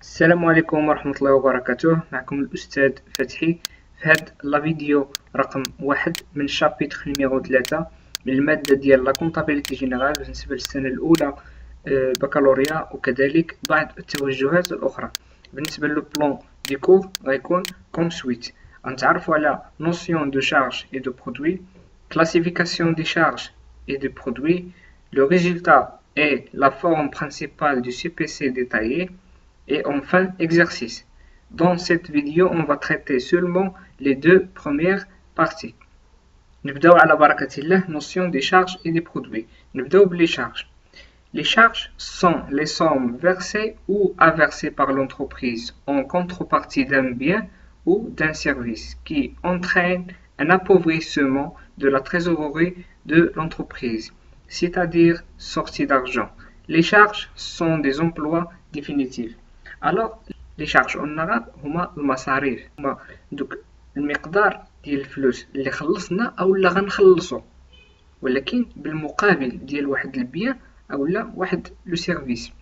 السلام عليكم ورحمة الله وبركاته. معكم الأستاذ فتحي في هاد لا فيديو رقم 1 من الشابيتر نيميرو 3 من المادة ديال لا كونطابيليتي جينيرال بالنسبة للسنة الأولى بكالوريا، وكذلك بعض التوجهات الأخرى. بالنسبة لو بلان دي كور غيكون كوم سويت. غنتعرفو على نوسيون دو شارج اي دو برودوي، classification des charges et des produits, le résultat et la forme principale du CPC détaillé, et enfin exercice. Dans cette vidéo, on va traiter seulement les deux premières parties. نبداو على بركة الله. Notion des charges et des produits. نبداو بلي charges. Les charges sont les sommes versées ou aversées par l'entreprise en contrepartie d'un bien ou d'un service qui entraîne un appauvrissement de la trésorerie de l'entreprise, c'est-à-dire sortie d'argent. Les charges sont des emplois définitifs. Alors les charges en arabe هما المصاريف، هما دوك المقدار ديال الفلوس اللي خلصنا او لا غنخلصو، ولكن بالمقابل ديال واحد البيان او لا واحد لو سيرفيس.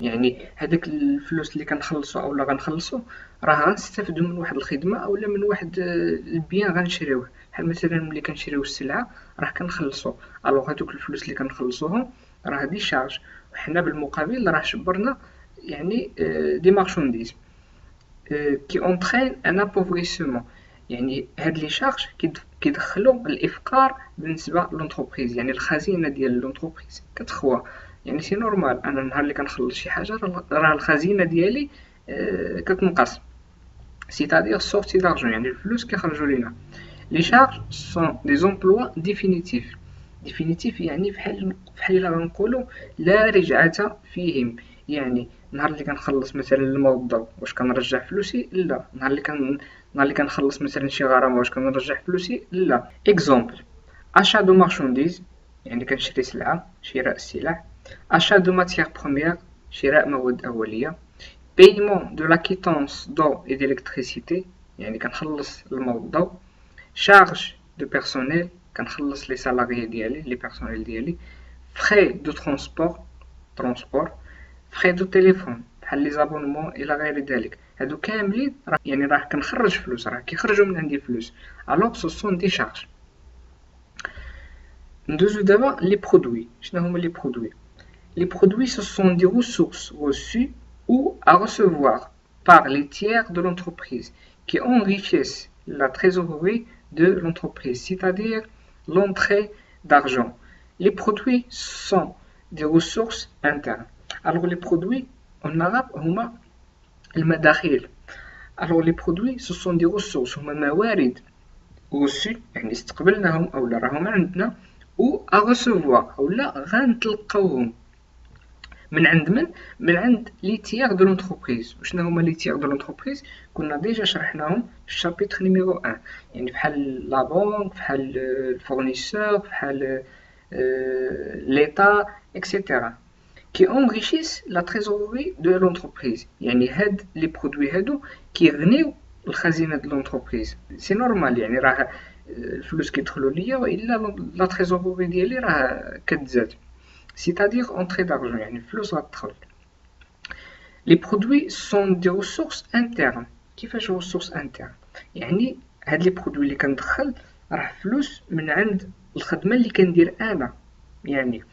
يعني هذاك الفلوس اللي كنخلصو او لا غنخلصو راه غنستافدو من واحد الخدمه او لا من واحد البيان غنشريوه. بحال مثلا ملي كنشريو السلعه راه كنخلصو، الوغ هذوك الفلوس اللي كنخلصوهم راه دي شارج، وحنا بالمقابل راه شبرنا يعني دي مارشانديز كي اونترين ان ابوفريسمون. يعني هاد لي شارج كيدخلوا الافقار بالنسبه لونتربريز، يعني الخزينه ديال لونتربريز كتخوى. يعني سي نورمال انا النهار اللي كنخلص شي حاجه راه الخزينه ديالي كتنقص، سيتادير سورتي دارجون، يعني الفلوس كيخرجوا لينا. لي شارج سون دي زومبلوا ديفينيتيف. ديفينيتيف يعني بحال الا غنقولوا لا رجعه فيهم. يعني نهار اللي كنخلص مثلا الموظف واش كنرجع فلوسي؟ لا. نهار اللي كنخلص مثلا شي غرامه واش كنرجع فلوسي؟ لا. اكزومبل: achat دو مارشانديز يعني كنشري سلعه، شراء السلع. achat دو ماتيير بروميير شراء مواد اوليه. paiement de la quittance d'eau et d'électricité يعني كنخلص الموظف. charge de personnel كنخلص لي سالاريي ديالي لي بيرسونيل ديالي. frais de transport frais دو تليفون بحال لي زابونمون الى غير ذلك. هادو كاملين يعني راه كنخرج فلوس، راه كيخرجوا من عندي فلوس، الوغ سو سون دي شارج. ندوزو دابا لي برودوي. شنو هما لي برودوي؟ Les produits, ce sont des ressources reçues ou à recevoir par les tiers de l'entreprise qui enrichissent la trésorerie de l'entreprise, c'est-à-dire l'entrée d'argent. Les produits sont des ressources internes. Alors les produits, en arabe, هما المداخيل. Alors les produits, ce sont des ressources, هما موارد reçues يعني استقبلناهم أو لا راهم عندنا، ou à recevoir أو لا غنتلقاوهم من عند من؟ من عند لي تيير دو لونتربريز. وشنو هما لي تيير دو لونتربريز؟ كنا ديجا شرحناهم في الشابيتر نيميرو 1، يعني بحال لا بنك، بحال الفورنيسور، بحال ليتا اكسيتيرا كي انريشيس لا تريزوري دو لونتربريز. يعني هاد لي برودوي هادو كيغنيو الخزينه ديال لونتربريز. سي نورمال، يعني راه الفلوس كيدخلوا ليا والا لا تريزوري ديالي راه كتزاد، c'est-à-dire entrée d'argent يعني الفلوس غتدخل. Les produits sont des ressources internes. كيفاش ressources internes؟ يعني هاد لي برودوي اللي كندخل راه فلوس من عند الخدمه اللي كندير انا. يعني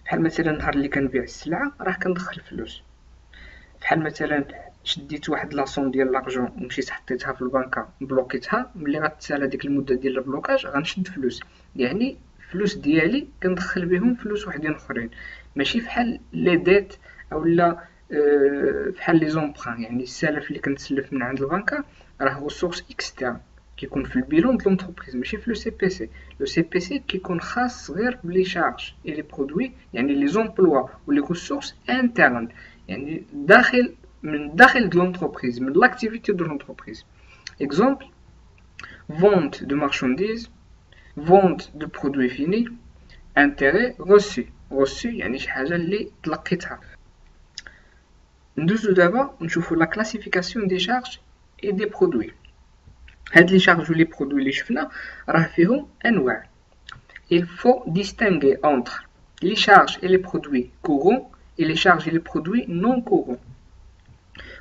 بحال مثلا نهار اللي كنبيع السلعه راه كندخل فلوس. بحال مثلا شديت واحد لاصون ديال لارجون ومشيت حطيتها في البنكه بلوكيتها، ملي غتسالى ديك المده ديال البلوكاج غنشد فلوس. يعني الفلوس ديالي كندخل بهم فلوس وحدين اخرين، ماشي بحال لي ديت او لا بحال لي زومبران. يعني السلف اللي كنتسلف من عند البنكه راه هو سورس اكسترن كيكون في البيلون د لونتربريز، ماشي في لو سي بي سي. لو سي بي سي كيكون خاص غير بلي شارج اي لي برودوي، يعني لي زومبلوا ولي ريسورس انترن، يعني من داخل de l'entreprise, من l'activité de l'entreprise. Exemple: vente de marchandises, vente de produits finis, intérêt reçu. reçu يعني شي حاجة اللي تلقيتها. ندوزو دابا نشوفو la classification des charges et des produits. هاد لي شارج و لي برودوي اللي شفنا راه فيهم أنواع. Il faut distinguer entre les charges et les produits courants et les charges et les produits non courants.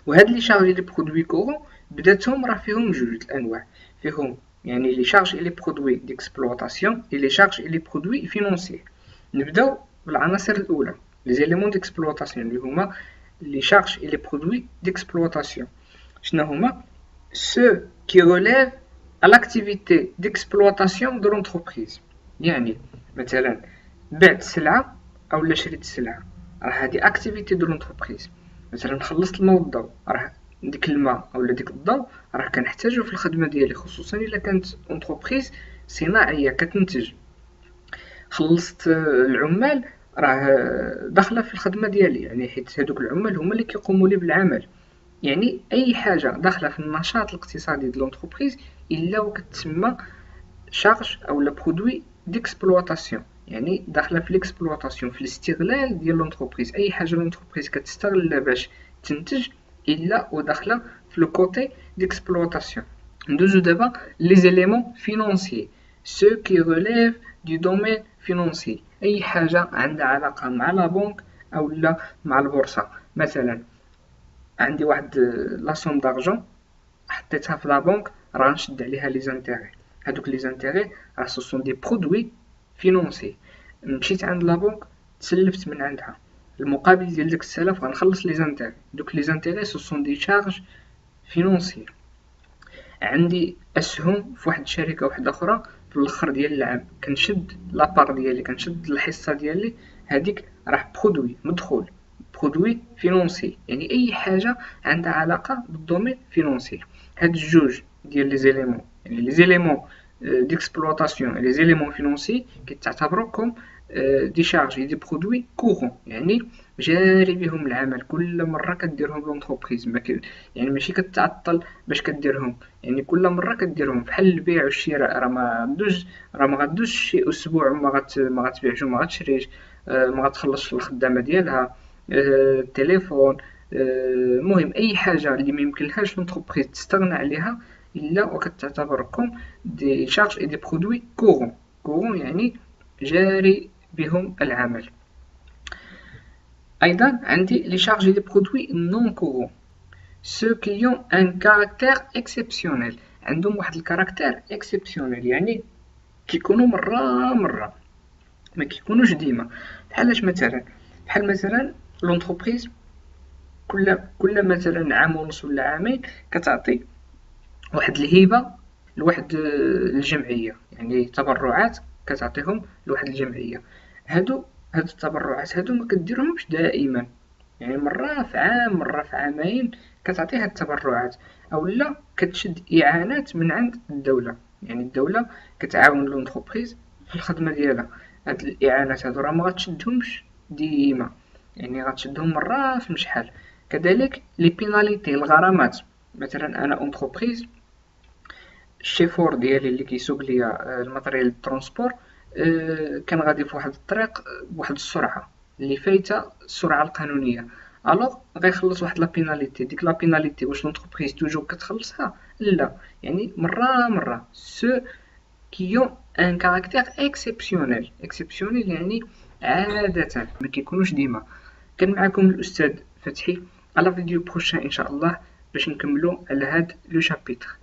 وهاد لي شارج لي برودوي كورون بداتهم راه فيهم جوج الانواع، فيهم يعني لي شارج لي برودوي ديكسبلوطاسيون اي لي شارج لي برودوي فينونسيي. نبداو بالعناصر الاولى لي زيليمون ديكسبلوطاسيون اللي هما لي شارج لي برودوي ديكسبلوطاسيون. شنو هما؟ ceux qui relèvent à l'activité d'exploitation de l'entreprise. يعني مثلا بعت سلعة أو لا شريت سلعة، راه هادي activité de l'entreprise. مثلا خلصت الماء والضوء، راه ديك الماء أو ديك الضوء راه كنحتاجو في الخدمة ديالي، خصوصا إلا كانت entreprise صناعية كتنتج. خلصت العمال راه داخلة في الخدمة ديالي، يعني حيت هادوك العمال هما اللي كيقوموا لي بالعمل. يعني اي حاجه داخله في النشاط الاقتصادي ديال لونتربريز الا وكتسمى شارج او لا برودوي ديكسبلوطاسيون، يعني داخله في ليكسبلوطاسيون، في الاستغلال ديال لونتربريز. اي حاجه لونتربريز كتستغلها باش تنتج الا وداخله في لو كوتي ديكسبلوطاسيون. ندوزو دابا لي زيليمون فينونسيي سو كي ريليف دو دومين فينونسي، اي حاجه عندها علاقه مع لا بنك او لا مع البورصه. مثلا عندي واحد لاسوم دارجون حطيتها في لا بنك، راه نشد عليها لي زانتيغي. هادوك لي زانتيغي راه سو سون دي برودوي فينونسي. مشيت عند لا بنك تسلفت من عندها، المقابل ديال داك السلف غنخلص لي زانتيغي. دوك لي زانتيغي سو سون دي شارج فينونسي. عندي اسهم في واحد الشركه واحده اخرى، في الاخر ديال العام كنشد لابار ديالي، كنشد الحصه ديالي، هذيك راه برودوي مدخول، برودوي فينونسي. يعني اي حاجه عندها علاقه بالدومين فينونسي. هاد الجوج ديال لي زيليمون، يعني لي زيليمون ديكسبلوطاسيون لي زيليمون فينونسي كيتعتبروا كوم دي شارج دي برودوي كورون، يعني جاري بهم العمل، كل مره كديرهم لونتربريز. يعني ماشي كتعطل باش كديرهم، يعني كل مره كديرهم بحال البيع والشراء. راه ما غادوش شي اسبوع ما غتبيعش وما غتشريش، ما غتخلصش الخدامه ديالها، التليفون، المهم اي حاجه اللي ما يمكنلهاش لونتربريز تستغنى عليها الا وكتعتبركم دي شارج اي دي برودوي كورون. كورون يعني جاري بهم العمل. ايضا عندي لي شارج دي برودوي نون كورون ceux qui ont un caractère exceptionnel. عندهم واحد الكاركتير اكسبسيونيل، يعني كيكونوا مره ما كيكونوش ديما. بحالاش مثلا؟ بحال مثلا لونتربريز كل مثلا عام ونص ولا عامين كتعطي واحد الهبه لواحد الجمعيه، يعني تبرعات كتعطيهم لواحد الجمعيه. هاد التبرعات هادو ما كديرهمش دائما، يعني مرة في عام مرة في عامين كتعطي هاد التبرعات، او لا كتشد اعانات من عند الدولة. يعني الدولة كتعاون لونتربريز في الخدمة ديالها. هاد الاعانات هادو راه ما غتشدهمش ديما، يعني غتشدهم مرة في مشحال. كذلك لي بيناليتي الغرامات، مثلا انا اونتربريز الشيفور ديالي اللي كيسوق ليا الماتريال الترونسبور كان غادي في واحد الطريق بواحد السرعه اللي فايته السرعه القانونيه، الوغ غيخلص واحد لا بيناليتي. ديك لا بيناليتي واش لونتربريز توجور كتخلصها؟ لا، يعني مره سو كيون ان كاركتير اكسبسيونيل يعني عاده ما كيكونوش ديما. كان معكم الاستاذ فتحي على فيديو بروشان ان شاء الله باش نكملوا على هاد لو شابيتر.